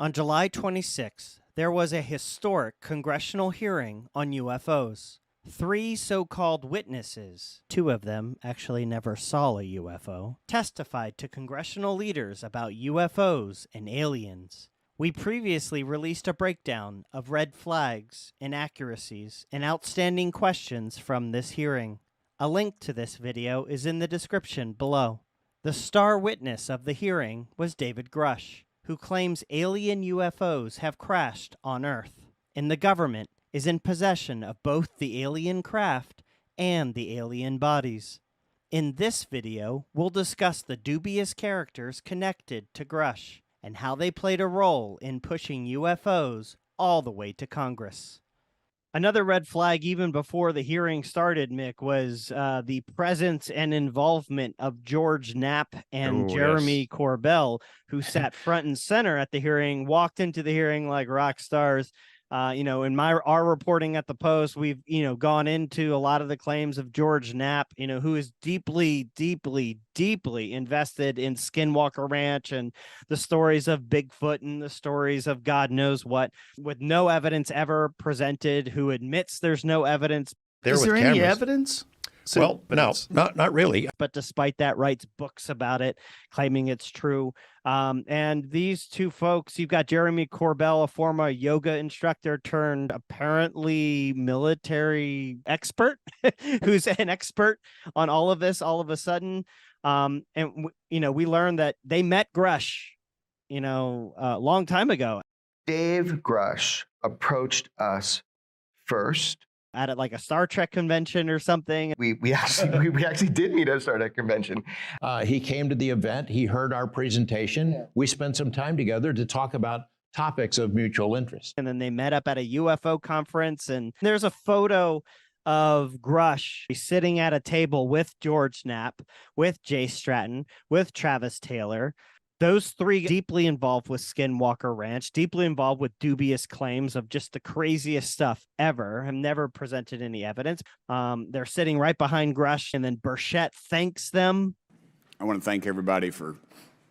On July 26th, there was a historic congressional hearing on UFOs. 3 so-called witnesses, 2 of them actually never saw a UFO, testified to congressional leaders about UFOs and aliens. We previously released a breakdown of red flags, inaccuracies, and outstanding questions from this hearing. A link to this video is in the description below. The star witness of the hearing was David Grush, who claims alien UFOs have crashed on Earth, and the government is in possession of both the alien craft and the alien bodies. In this video, we'll discuss the dubious characters connected to Grush and how they played a role in pushing UFOs all the way to Congress. Another red flag even before the hearing started, Mick, was the presence and involvement of George Knapp and Jeremy Corbell, who sat front and center at the hearing, walked into the hearing like rock stars. In our reporting at the Post, we've, gone into a lot of the claims of George Knapp, who is deeply, deeply, deeply invested in Skinwalker Ranch and the stories of Bigfoot and the stories of God knows what, with no evidence ever presented, who admits there's no evidence. Is there any evidence? Well, no, not really. But despite that, writes books about it, claiming it's true. And these 2 folks, you've got Jeremy Corbell, a former yoga instructor turned apparently military expert, who's an expert on all of this all of a sudden. We learned that they met Grush, a long time ago. Dave Grush approached us first. At like a Star Trek convention or something. We actually did meet at a Star Trek convention. He came to the event. He heard our presentation. Yeah. We spent some time together to talk about topics of mutual interest. And then they met up at a UFO conference. And there's a photo of Grush sitting at a table with George Knapp, with Jay Stratton, with Travis Taylor. Those 3 deeply involved with Skinwalker Ranch, deeply involved with dubious claims of just the craziest stuff ever, have never presented any evidence. They're sitting right behind Grush, and then Burchett thanks them. I want to thank everybody for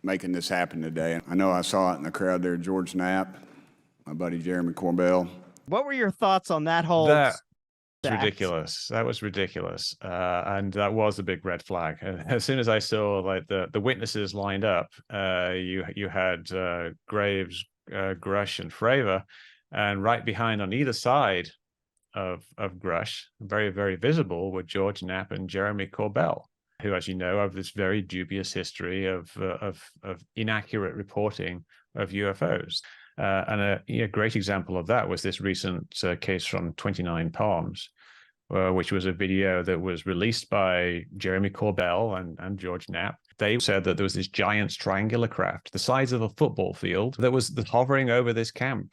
making this happen today. I know I saw it in the crowd there, George Knapp, my buddy Jeremy Corbell. What were your thoughts on that whole... Ridiculous. That was ridiculous. And that was a big red flag. As soon as I saw like the witnesses lined up, you had Graves, Grush, and Fravor, and right behind on either side of Grush, very, very visible, were George Knapp and Jeremy Corbell, who, as you know, have this very dubious history of inaccurate reporting of UFOs. And a great example of that was this recent case from 29 Palms, which was a video that was released by Jeremy Corbell and George Knapp. They said that there was this giant triangular craft the size of a football field that was hovering over this camp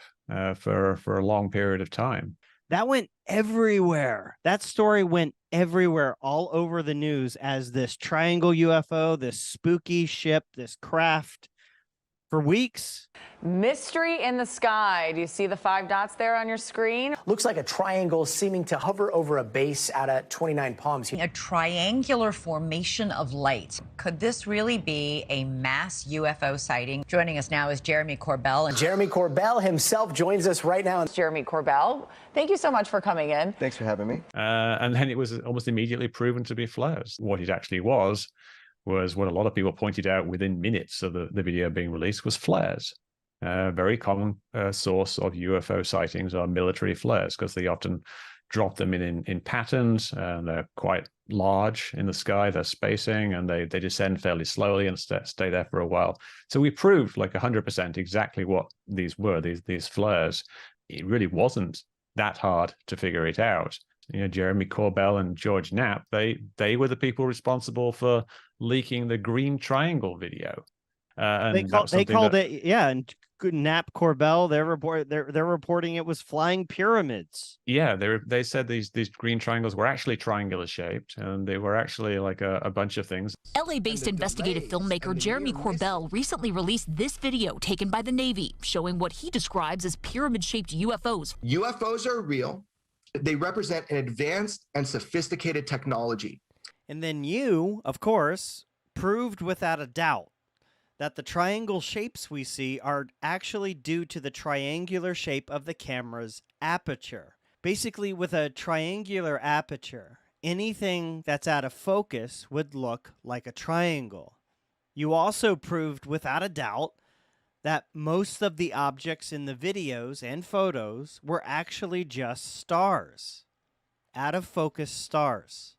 for a long period of time. That went everywhere. That story went everywhere, all over the news, as this triangle UFO, this spooky ship, this craft, for weeks. Mystery in the sky. Do you see the 5 dots there on your screen? Looks like a triangle seeming to hover over a base out at 29 Palms. A triangular formation of light. Could this really be a mass UFO sighting? Joining us now is Jeremy Corbell. Jeremy Corbell himself joins us right now. Jeremy Corbell, thank you so much for coming in. Thanks for having me. And then it was almost immediately proven to be flares. What it actually was what a lot of people pointed out within minutes of the video being released was flares. Very common source of UFO sightings are military flares, because they often drop them in patterns, and they're quite large in the sky, their spacing, and they descend fairly slowly and stay there for a while. So we proved like 100% exactly what these were, these flares. It really wasn't that hard to figure it out. Jeremy Corbell and George Knapp, they were the people responsible for leaking the green triangle video. And they called it, yeah, and Knapp, Corbell, they're reporting it was flying pyramids. Yeah, they said these green triangles were actually triangular shaped, and they were actually like a bunch of things. LA-based investigative filmmaker Jeremy Corbell recently released this video taken by the Navy, showing what he describes as pyramid-shaped UFOs. UFOs are real. They represent an advanced and sophisticated technology. And then you, of course, proved without a doubt that the triangle shapes we see are actually due to the triangular shape of the camera's aperture. Basically, with a triangular aperture, anything that's out of focus would look like a triangle. You also proved without a doubt that most of the objects in the videos and photos were actually just stars, out of focus stars.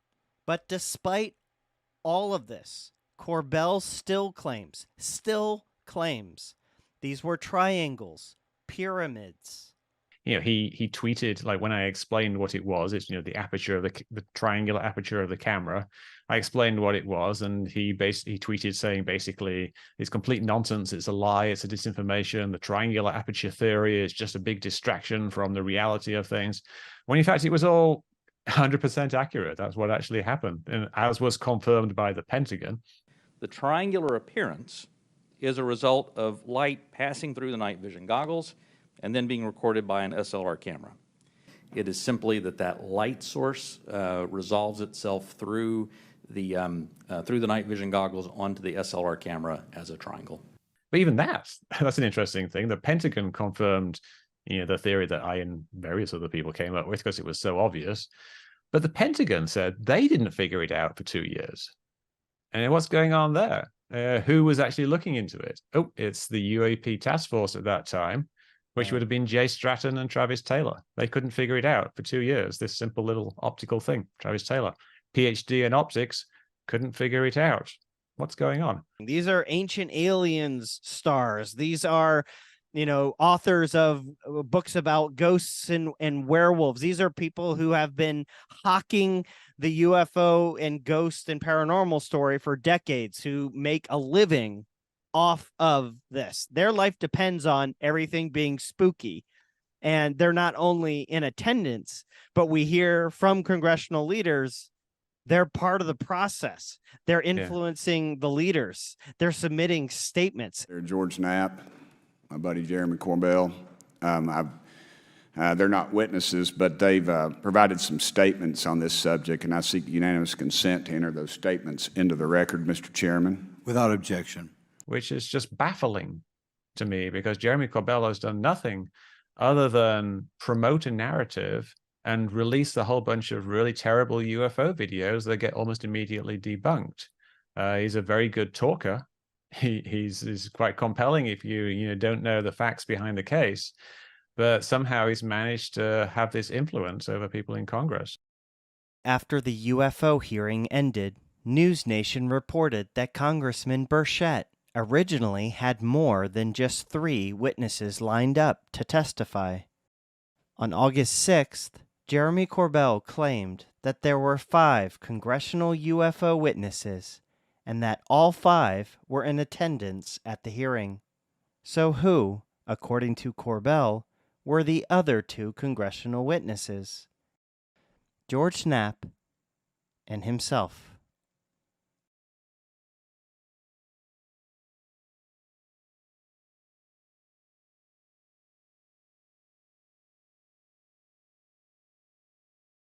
But despite all of this, Corbell still claims these were triangles, pyramids. He tweeted, like, when I explained what it was, it's, the aperture of the triangular aperture of the camera. I explained what it was, and he tweeted saying basically it's complete nonsense, it's a lie, it's a disinformation. The triangular aperture theory is just a big distraction from the reality of things. When in fact it was all 100% accurate. That's what actually happened, and as was confirmed by the Pentagon. The triangular appearance is a result of light passing through the night vision goggles and then being recorded by an SLR camera. It is simply that light source resolves itself through the night vision goggles onto the SLR camera as a triangle. But even that's an interesting thing. The Pentagon confirmed, the theory that I and various other people came up with because it was so obvious. But the Pentagon said they didn't figure it out for 2 years. And what's going on there? Who was actually looking into it? Oh, it's the UAP task force at that time, which would have been Jay Stratton and Travis Taylor. They couldn't figure it out for 2 years, this simple little optical thing. Travis Taylor, PhD in optics, couldn't figure it out. What's going on? These are ancient aliens stars. These are, authors of books about ghosts and werewolves. These are people who have been hawking the UFO and ghost and paranormal story for decades, who make a living off of this. Their life depends on everything being spooky. And they're not only in attendance, but we hear from congressional leaders, they're part of the process. They're influencing the leaders. They're submitting statements. They're George Knapp, my buddy Jeremy Corbell. They're not witnesses, but they've provided some statements on this subject, and I seek unanimous consent to enter those statements into the record, Mr. Chairman. Without objection. Which is just baffling to me, because Jeremy Corbell has done nothing other than promote a narrative and release a whole bunch of really terrible UFO videos that get almost immediately debunked. He's a very good talker. He's quite compelling if you don't know the facts behind the case, but somehow he's managed to have this influence over people in Congress. After the UFO hearing ended, News Nation reported that Congressman Burchett originally had more than just 3 witnesses lined up to testify. On August 6th, Jeremy Corbell claimed that there were 5 congressional UFO witnesses and that all 5 were in attendance at the hearing. So who, according to Corbell, were the other 2 congressional witnesses? George Knapp and himself.